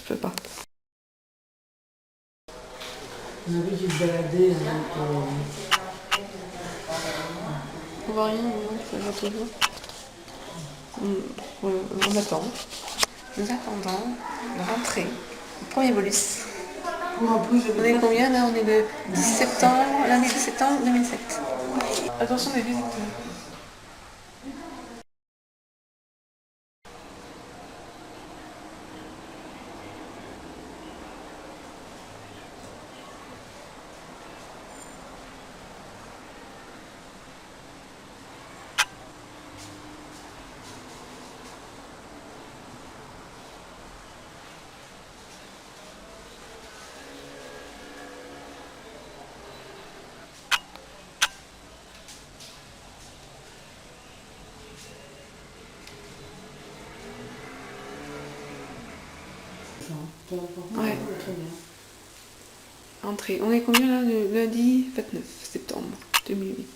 peux pas. On avait dû se balader avec... On voit rien, non, ça va toujours. On attend. Nous attendons de rentrer au premier bolus. On est combien là? On est le 10 septembre, lundi 10 septembre 2007. Attention les visiteurs. Ouais. Entrée. On est combien là? Le lundi 29 septembre 2008.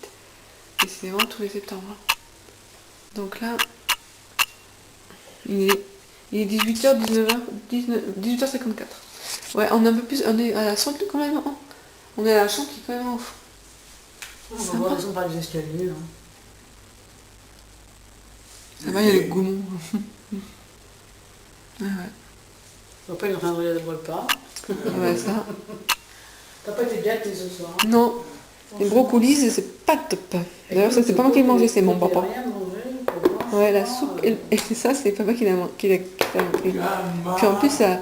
Et c'est vraiment tous les septembre. Donc là, il est 18h, 19h, 18h54. Ouais, on est un peu plus. On est à la centre quand même. Hein. On est à la chambre qui est quand même en fou. On va voir les par les escaliers. Hein. Ça va, il y a les goumons. Ouais. Papa il est en train de regarder le repas. Ouais, ça. T'as pas été gâté ce soir? Non. Les brocolis, c'est pas top. D'ailleurs, ça, c'est pas moi qui l'ai mangé, c'est mon papa. Ouais, la soupe, et ça, c'est papa qui l'a mangé. Puis en plus, à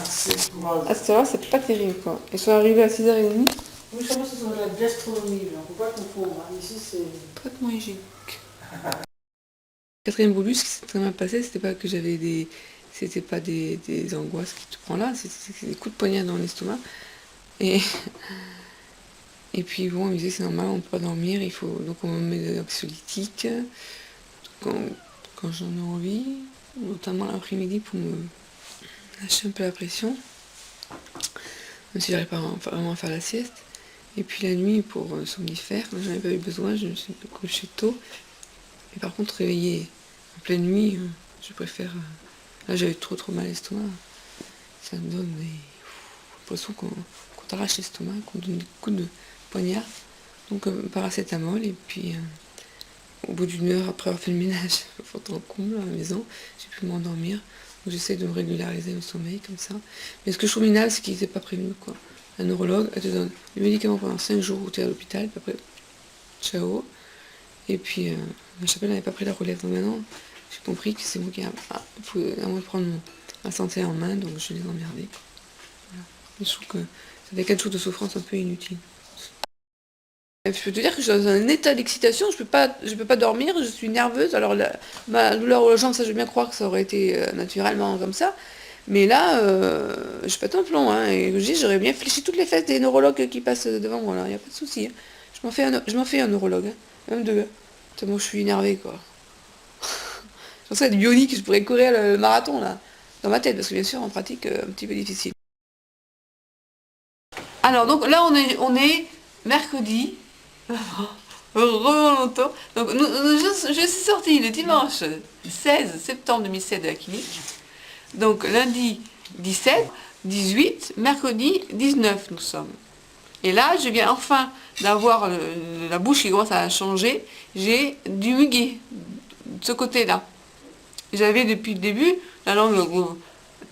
cette heure-là, c'est pas terrible, quoi. Ils sont arrivés à 6h30. Oui, ça, c'est sur la gastronomie, là. Faut pas confondre. Ici, c'est... Traitement hygiénique. Quatrième bolus, ce qui s'est très mal passé, c'était pas que j'avais des... C'était pas des angoisses qui te prend là, c'était des coups de poignard dans l'estomac. Et puis bon, on me disait c'est normal, on peut pas dormir, il faut... Donc on me met des anxiolytiques quand j'en ai envie, notamment l'après-midi pour me lâcher un peu la pression. Même si j'arrive pas vraiment à faire la sieste. Et puis la nuit pour somnifère, j'en avais pas eu besoin, je me suis couchée tôt. Mais par contre réveillée en pleine nuit, je préfère... Là j'avais trop mal à l'estomac. Ça me donne l'impression qu'on t'arrache l'estomac, qu'on donne des coups de poignard. Donc paracétamol et puis au bout d'une heure après avoir fait le ménage, faut en comble à la maison, j'ai pu m'endormir. Donc j'essaie de me régulariser le sommeil comme ça. Mais ce que je trouve minable, c'est qu'ils n'étaient pas prévenus quoi. La neurologue, elle te donne les médicaments pendant 5 jours où tu es à l'hôpital, puis après, ciao. Et puis la chapelle n'avait pas pris la relève. Donc maintenant, j'ai compris que c'est moi qui ai à moi de prendre ma santé en main, donc je les ai emmerdés. Voilà. Je trouve que ça fait 4 jours de souffrance un peu inutile. Je peux te dire que je suis dans un état d'excitation, je peux pas dormir, je suis nerveuse. Alors ma douleur aux jambes, ça je veux bien croire que ça aurait été naturellement comme ça. Mais là, je pète un plomb, hein, et j'aurais bien fléchi toutes les fesses des neurologues qui passent devant moi, là, il n'y a pas de souci. Hein. Je m'en fais un neurologue, hein, même deux. Tellement je suis énervée, quoi. Je pensais être bionique, je pourrais courir le marathon, là, dans ma tête, parce que bien sûr, en pratique, un petit peu difficile. Alors, donc là, on est mercredi. Longtemps. Donc, je suis sortie le dimanche 16 septembre 2007 de la clinique. Donc, lundi 17, 18, mercredi 19, nous sommes. Et là, je viens enfin d'avoir la bouche qui commence à changer. J'ai du muguet de ce côté-là. J'avais depuis le début la langue,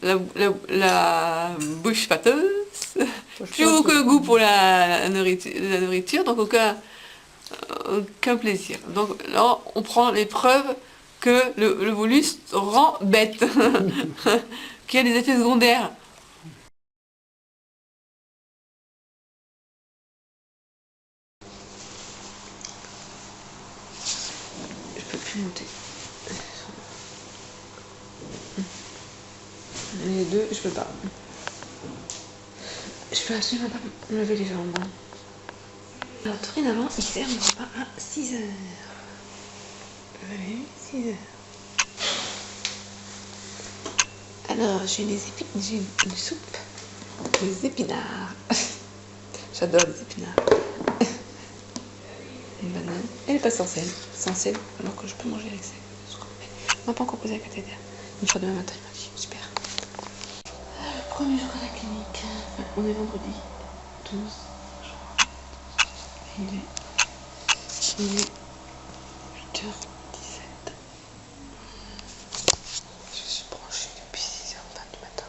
la bouche pâteuse, plus aucun goût pour la nourriture, donc aucun plaisir. Donc là, on prend l'épreuve que le bolus rend bête, qui a des effets secondaires. Je peux plus monter. Les deux, je peux pas. Je peux absolument pas me lever les jambes. Alors, dorénavant, il sert mon repas à 6h. Oui, 6h. Alors, j'ai une soupe, des épinards. J'adore les épinards. Une banane. Elle n'est pas sans sel. Sans sel, alors que je peux manger avec sel. On m'a pas encore posé la cathéter. Une fois demain matin, il m'a dit. Super. Premier jour à la clinique. On est vendredi 12 juin. Il est 8h17. Je suis branchée depuis 6h20 du matin.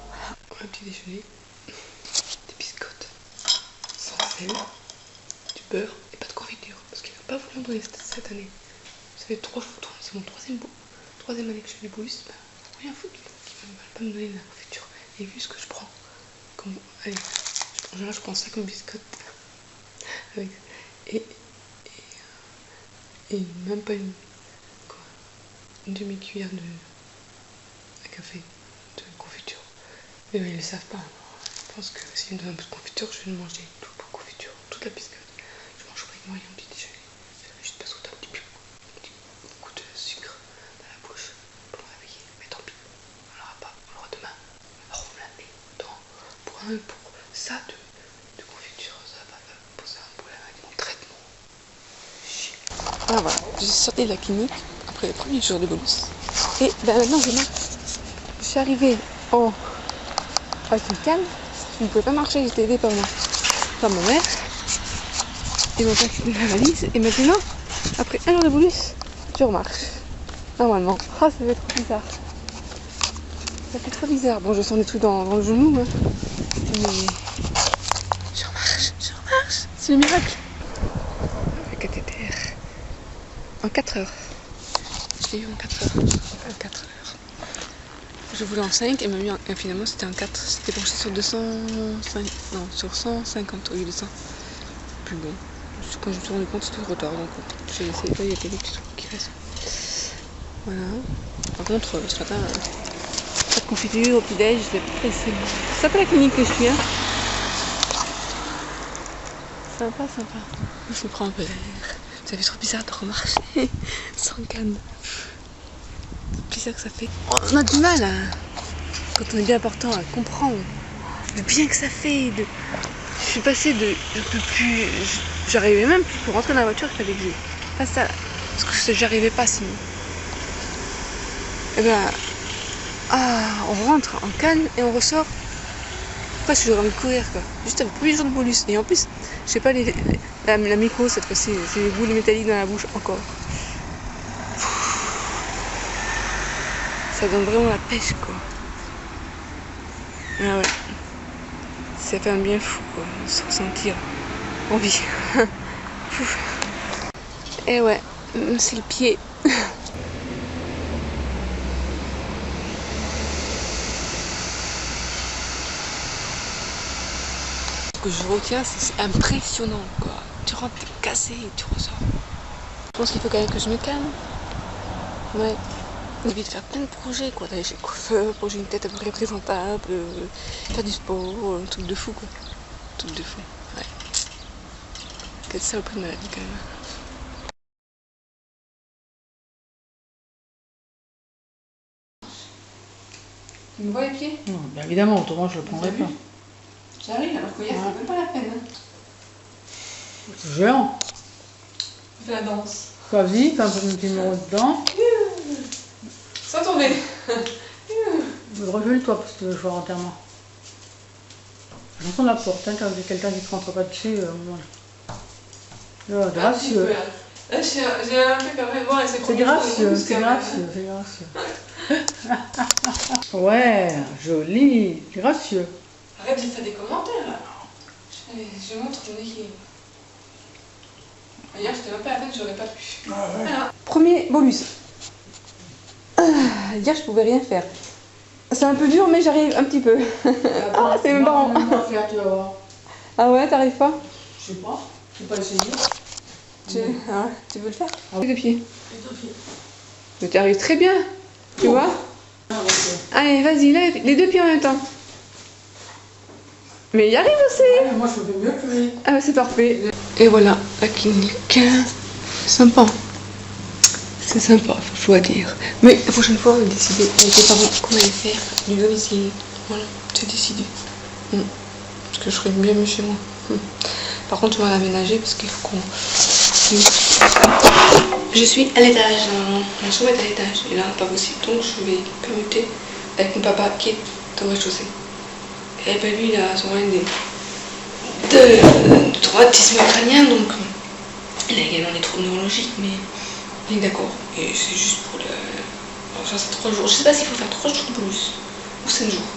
Voilà, un petit déjeuner. Des biscottes sans sel, du beurre et pas de confiture. Parce qu'il n'a pas voulu en donner cette année. Ça fait 3 fois, c'est mon troisième année que je fais des bonus. Bah, rien foutre, il ne va pas me donner de la confiture. Et vu ce que je prends, comme, allez, en général je prends 5 biscottes avec, et même pas une demi-cuillère à café de confiture. Mais ils ne le savent pas. Je pense que s'ils me donnent un peu de confiture, je vais le manger tout le pot de confiture, toute la biscotte. Je mange avec moi et un petit déjeuner. Juste parce que t'as un petit coup de sucre dans la bouche pour me réveiller. Mais tant pis, on l'aura pas, on l'aura demain. Alors on me l'a mis pour ça de confiture, ça va pas poser un problème avec mon traitement. Ah voilà, je suis sortie de la clinique après le premier jour de bonus. Et ben maintenant je marche. Je suis arrivée avec une canne. Je ne pouvais pas marcher, j'étais aidée par ma mère. Ils m'ont fait ma valise et maintenant, après un jour de bonus, je remarche. Normalement. Ah, ça fait trop bizarre. Ça fait trop bizarre. Bon, je sens des trucs dans le genou, hein. Mais je remarche. C'est le miracle. Le cathéter. En 4 heures. Je l'ai eu en 4 heures. En 4 heures. Je voulais en 5 et finalement c'était en 4. C'était penché sur 150 au lieu de 100. Plus bon. Quand je me suis rendu compte, c'était trop tard. Donc j'ai laissé. Là, il y a des petits trucs qui restent. Voilà. Par contre, ce matin, pas de confiture au petit-déj. C'est pas la clinique que je suis. Hein. Sympa. Je me prends un peu d'air. Ça fait trop bizarre de remarcher sans canne. C'est que ça fait. On a du mal quand on est bien important à comprendre le bien que ça fait. Je suis passée de. Je peux plus. J'arrivais même plus pour rentrer dans la voiture, il fallait que je fasse ça. Parce que j'arrivais pas sinon. Et ben. On rentre en canne et on ressort. Après, j'aurais envie de courir quoi. Juste avec plus de bonus. Et en plus, je sais pas, la micro cette fois-ci, j'ai les boules métalliques dans la bouche encore. Ça donne vraiment la pêche quoi. Ah ouais. Ça fait un bien fou quoi, de se ressentir en vie. Et ouais, c'est le pied. Ce que je retiens, c'est impressionnant quoi. Tu rentres, t'es cassé et tu ressors. Je pense qu'il faut quand même que je me calme. Ouais. J'ai envie de faire plein de projets, quoi, d'aller chez le coiffeur, pour j'ai une tête un peu représentable, faire du sport, un truc de fou, quoi. Un truc de fou, ouais. Quelle saloperie de maladie, quand même. Tu me vois les pieds? Non, bien évidemment, autrement je le prendrais pas. J'arrive, alors que hier, c'est même pas la peine. Hein. C'est géant. On fait la danse. Vas-y, fais un peu de petit numéro dedans. Sans tomber. Recule-toi parce que tu veux jouer entièrement. J'entends la porte, hein, quand il y a quelqu'un qui ne rentre pas dessus. Oh, gracieux. J'ai un peu quand même. Ouais, c'est gracieux, c'est gracieux. Ouais, joli, gracieux. Arrête de faire des commentaires là. Je montre ton équilibre. Hier, j'étais même pas à peine, j'aurais pas pu. Ah ouais. Alors, premier bonus. Hier, je pouvais rien faire. C'est un peu dur, mais j'arrive un petit peu. Ah, c'est même pas. Ah ouais, t'arrives pas? Je sais pas, je vais pas essayer. Tu veux le faire? Les deux pieds. Les deux pieds. Mais tu arrives très bien, tu vois? Allez, vas-y, les deux pieds en même temps. Mais il y arrive aussi. Ouais, moi, je fais mieux que lui. Ah bah c'est parfait. Et voilà, la clinique. Sympa. C'est sympa, je dois dire. Mais la prochaine fois, on a décidé avec les parents qu'on allait faire du domicile. Voilà, c'est décidé. Parce que je serais bien mieux chez moi. Par contre, on va l'aménager parce qu'il faut qu'on... Je suis à l'étage, normalement. Ma chambre est à l'étage. Et là, pas possible. Donc, je vais permuter avec mon papa qui est au rez-de-chaussée. Et ben, lui, il a son problème de traumatisme crânien. Donc, il a également des troubles neurologiques. Mais il est d'accord. Et c'est juste pour le. Alors, ça, c'est 3 jours. Je sais pas s'il faut faire 3 jours de plus. Ou 5 jours.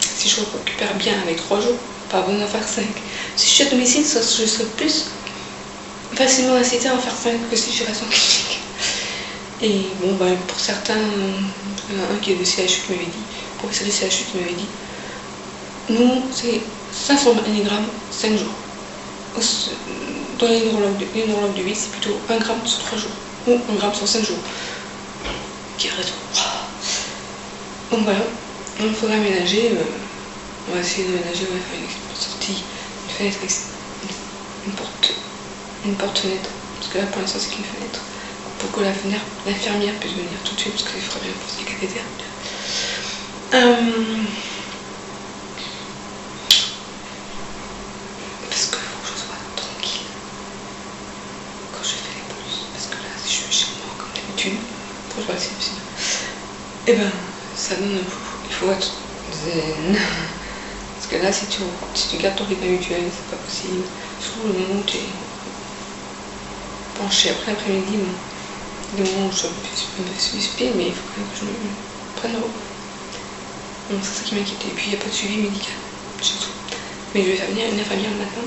Si je récupère bien avec 3 jours, pas besoin d'en faire 5. Si je suis à domicile, je serai plus facilement incité à en faire 5 que si je reste en clinique. Et bon, bah, pour certains, un qui est de CHU qui m'avait dit, professeur du CHU qui m'avait dit, nous, c'est 500 mg 5 jours. Dans les neurologues du 8, c'est plutôt 1 gramme sur 3 jours, ou 1 gramme sur 5 jours. Qui a raison. Donc voilà, il faudra aménager, on va essayer d'aménager, on va faire une sortie, une fenêtre, une porte fenêtre, parce que là pour l'instant c'est qu'une fenêtre, pour que l'infirmière puisse venir tout de suite, parce qu'il faudra bien poser les cathéters. Parce que faut que je sois tranquille quand je fais les boluses, parce que là si je suis chez moi comme d'habitude, faut que je vois si c'est possible. Et ben ça donne, il faut être zen. Parce que là si tu gardes ton rythme habituel, c'est pas possible. Surtout le moment où tu es penché après l'après-midi, des moments où je me suis spé, mais il faut quand même que je me prenne le repos. Donc c'est ça qui m'inquiétait. Et puis il n'y a pas de suivi médical, surtout. Mais je vais faire venir une infirmière le matin.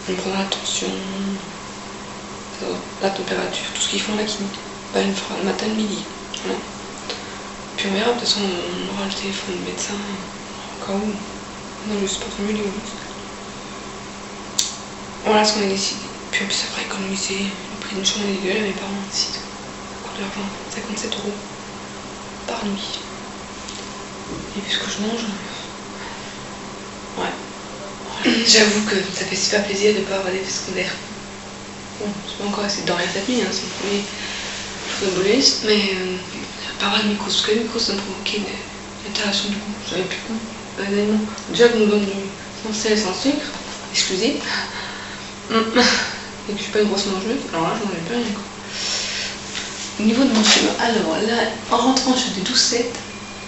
On prendra la tension, la température, tout ce qu'ils font à la clinique. Bah, elle me fera le matin et le midi. Voilà. Puis on verra, de toute façon on aura le téléphone du médecin, au cas où. Non, je suis pas trop mieux. Voilà ce qu'on a décidé. Puis en plus après économiser le prix d'une chambre individuelle à mes parents aussi. Coût de l'argent, 57 € par nuit. Et puis ce que je mange, ouais. J'avoue que ça fait super plaisir de ne pas avoir des effets secondaires. Bon, je vais encore essayer de dormir cette nuit, hein, c'est le premier jour de bolus, mais pas avoir de mycose, parce que les mycoses ça me provoquait une altération du goût. J'avais plus de goût. Déjà qu'on me donne du sans sel, sans sucre, exclusif. Et que je suis pas une grosse mangeuse, alors là je mangeais plus rien quoi. Au niveau de mon sucre, alors là, en rentrant je faisais 12,7.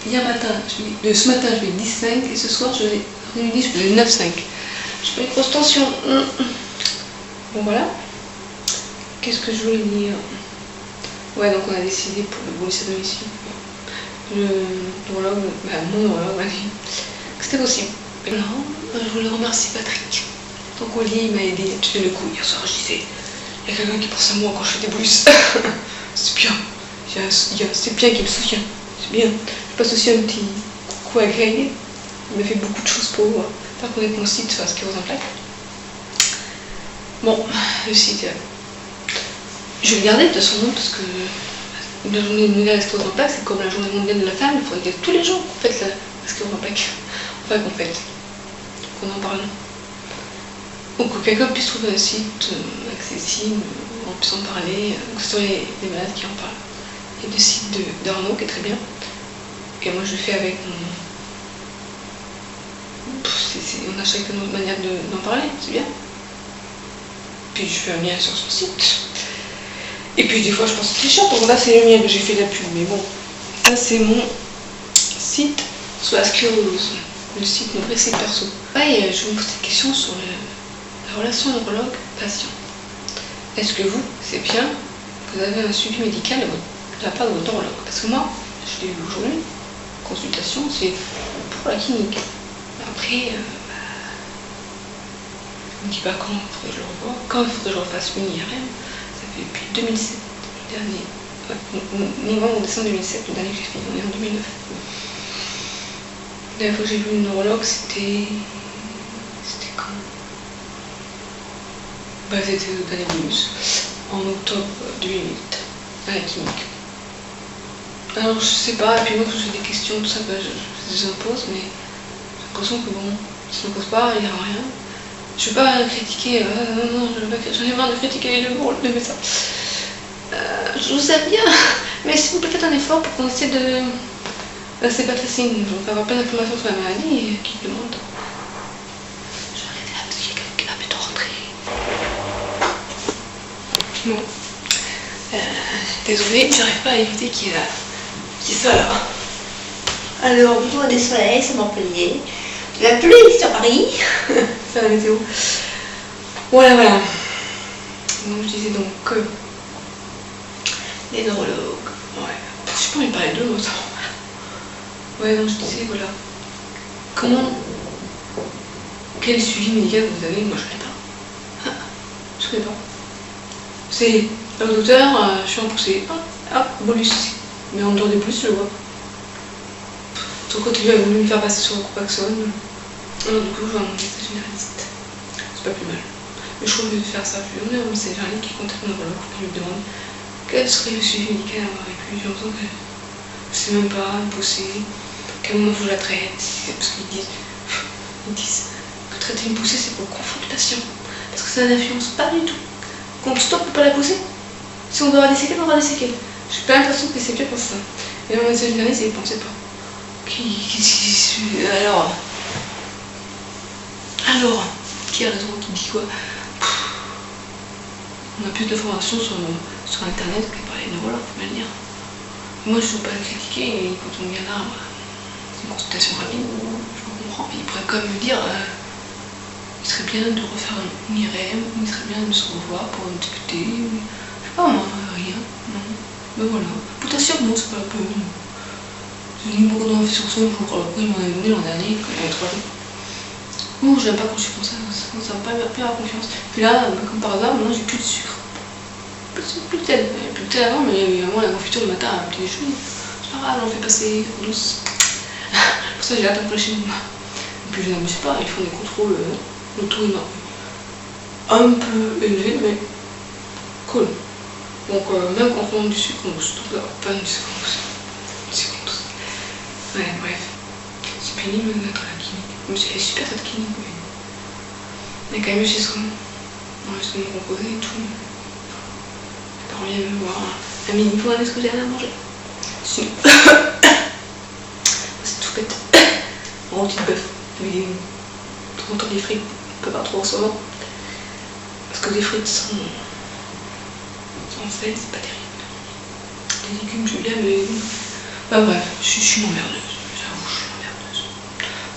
Hier matin, ce matin je fais 10,5 et ce soir je faisais 9,5. Je fais une grosse tension. Bon voilà. Qu'est-ce que je voulais dire? Ouais, donc on a décidé pour le bolus à domicile. Le neurologue, mon neurologue m'a dit que c'était possible. Et non, je voulais remercier Patrick. Donc Olivier il m'a aidé à tuer le coup. Hier soir je disais, il y a quelqu'un qui pense à moi quand je fais des bolus. C'est bien. C'est bien qu'il me soutient. C'est bien. Je passe aussi un petit coucou à Greg. Il m'a fait beaucoup de choses pour faire connaître mon site sur la sclérose en plaques. Bon, le site, je vais le garder de toute façon, parce que la journée mondiale de la sclérose en plaques, c'est comme la journée mondiale de la femme. Il faudrait dire tous les jours qu'on fête la sclérose en plaques. Enfin, qu'on fête. Qu'on en parle. Ou que quelqu'un puisse trouver un site accessible, où on puisse en parler, que ce soit les malades qui en parlent. Il y a des sites d'Arnaud qui est très bien. Et moi je le fais avec mon. On a chacun notre manière d'en parler, c'est bien. Puis je fais un lien sur son site. Et puis des fois je pense que c'est cher, donc là c'est le mien que j'ai fait la pub, mais bon. Ça c'est mon site sur la sclérose, le site, mon vrai site perso. Pareil, je me pose des questions sur la relation neurologue-patient. Est-ce que vous, c'est bien que vous avez un suivi médical de la part de votre neurologue? Parce que moi, je l'ai vu aujourd'hui, consultation, c'est pour la clinique. Après, je me dis pas quand il faudrait que je le revoie, quand il faudrait que je refasse une IRM. Ça fait depuis 2007, le dernier, novembre ou décembre 2007, le dernier que j'ai fait, on est en 2009. La dernière fois que j'ai vu une neurologue, c'était quand? Bah, c'était au dernier bonus, en octobre 2008, à la clinique. Alors je sais pas, et puis moi quand j'ai des questions, tout ça, bah, je les impose, mais j'ai l'impression que bon, si je ne pose pas, il n'y aura rien. Je ne vais pas critiquer, non, j'en ai marre de critiquer le médecin. Je vous aime bien, mais s'il vous plaît faites un effort pour qu'on essaie de... c'est pas facile, on peut avoir plein d'informations sur la maladie et qui demande. Je vais arrêter là parce qu'il y a quelqu'un qui va bientôt rentrer. Bon. Désolée, j'arrive pas à éviter qu'il soit là. Alors, bonjour des soleils, c'est Montpellier. La pluie sur Paris. C'est la météo. Voilà. Donc, je disais donc que les neurologues. Ouais. Je sais pas envie de parler de l'autre. Ouais, donc je disais, voilà. Quel suivi médical vous avez? Moi, je connais pas. Je connais pas. C'est le docteur, je suis en poussée. Hop, bolus. Mais en dehors des bolus, je le vois. Ton côté lui a voulu me faire passer sur le Copaxone. Alors du coup, je vais à mon médecin généraliste. C'est pas plus mal. Mais je trouve mieux de faire ça plus honneur, mais c'est généraliste qui contacte le neurologue pour lui demander quel serait le suivi médical à avoir avec lui. J'ai l'impression que je sais même pas me pousser, quel moment faut que je la traite. Parce qu'ils disent que traiter une poussée c'est pour le confort du patient. Parce que ça n'influence pas du tout. Quand on stoppe, on peut pas la pousser. Si on doit avoir des séquelles, on va avoir des séquelles. J'ai pas l'impression que c'est bien pour ça. Et mon médecin généraliste, il pensait pas. Alors, qui a raison, qui dit quoi? On a plus d'informations sur internet que par les neurologues, faut bien le dire. Moi je ne veux pas le critiquer, et quand on vient là, c'est une consultation rapide, je comprends. Il pourrait quand même me dire il serait bien de refaire une IRM, il serait bien de se revoir pour en discuter, je sais pas moi, rien, non. Ben voilà. Potassium, non, c'est pas un peu. J'ai mis beaucoup d'informations sur le il m'en avait donné l'an dernier, quand il y avait 3 jours. Bon, j'aime pas quand je suis comme ça me pas plus la confiance. Puis là, comme par hasard, maintenant j'ai plus de sucre. Plus de sel. Il y avait plus de sel avant, mais il y avait vraiment la confiture le matin, un petit déjeuner. C'est pas grave, on fait passer douce. Pour ça, j'ai hâte d'aller chez nous. Et puis je n'abuse pas, ils font des contrôles, le taux est un peu élevé, mais cool. Donc, même quand on a du sucre, on booste tout, pas du sucre, on booste. Ouais, bref. C'est pénible d'être à la clinique. Mais elle est super cette clinique, oui. Mais quand même chez soi. On reste me reposer et tout. Les parents viennent me voir. À midi, est-ce que j'ai rien à manger? Si. C'est tout bête. En rôti de bœuf. Mais trop longtemps les frites, on peut pas trop recevoir. Parce que les frites sont sans sel, c'est pas terrible. Les légumes, j'aime bien, mais. Bah bref, je suis une emmerdeuse. J'avoue, je suis une emmerdeuse.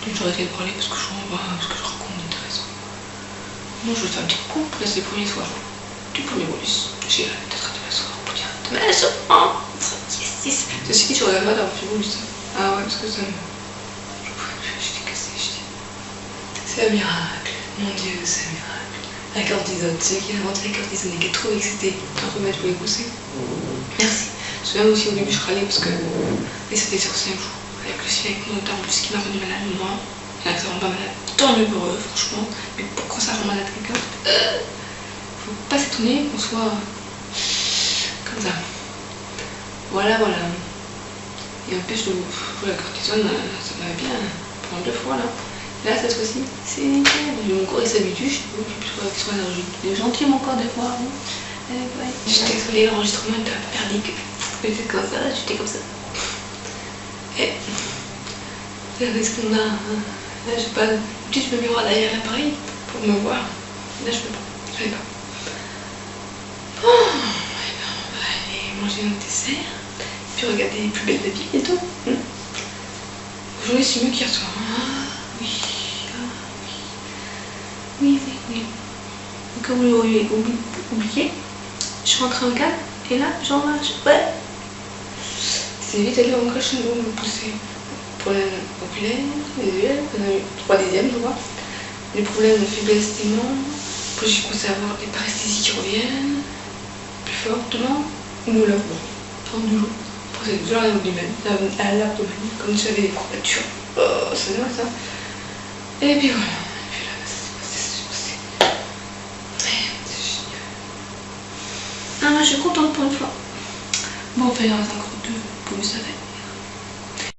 Donc j'aurais arrêté de parler parce que je vois ce que je raconte d'intéressant. Moi, je vais faire un petit coucou pour laisser les premiers soirs. Du premier bonus. J'ai peut-être demain soir pour dire demain soir. Yes. Ceci dit, je regarde pas d'avoir fait bonus. Ah ouais, parce que ça me. Je pouvais plus, j'étais cassée. C'est un miracle. Mon Dieu, c'est un miracle. La cortisone, celui qui a inventé la cortisone et qui a trouvé que c'était un remède pour les pousser. Merci. Je me souviens aussi au début, je râlais parce que. Et c'était sur 5 jours. Avec le suivi avec mon auteur en plus qui m'a rendu malade, moi. Il y en a qui ne rendent pas malade. Tant mieux pour eux, franchement. Mais pourquoi ça rend malade quelqu'un? Faut pas s'étonner qu'on soit comme ça. Voilà. Et en plus, la cortisone, ça m'avait bien pendant 2 fois là. Là, cette fois-ci, c'est nickel. Mon corps il s'habitue, je sais pas qu'il soit allergique. Il est gentil mon corps des fois. Ouais. J'étais désolée, l'enregistrement était un peu merdique. J'étais comme ça, j'étais comme ça. Et c'est ce qu'on a. Là, j'ai pas. D'habitude, je me mets voir derrière l'appareil pour me voir. Là, je peux pas. Je vais pas. Oh, et ben, on va aller manger notre dessert. Puis regarder les plus belles de la vie bientôt. Aujourd'hui, c'est mieux qu'hier soir. Oui. Comme vous l'auriez oublié, je suis rentrée en cale et là, j'en marche. Ouais. C'est vite allé en crèche, nous me pousser. Problème oculaire, les yeux, on a eu 3 dixièmes, je vois. Les problèmes de faiblesse des membres. Puis j'ai commencé à avoir les paresthésies qui reviennent plus fortement. Nous l'avons pendant 2 jours. Après, c'est toujours à l'abdomen, comme si j'avais des courbatures. Oh, c'est dingue ça. Et puis voilà. Ah, je suis contente pour une fois. Bon, enfin, il en reste encore 2 bonus à faire.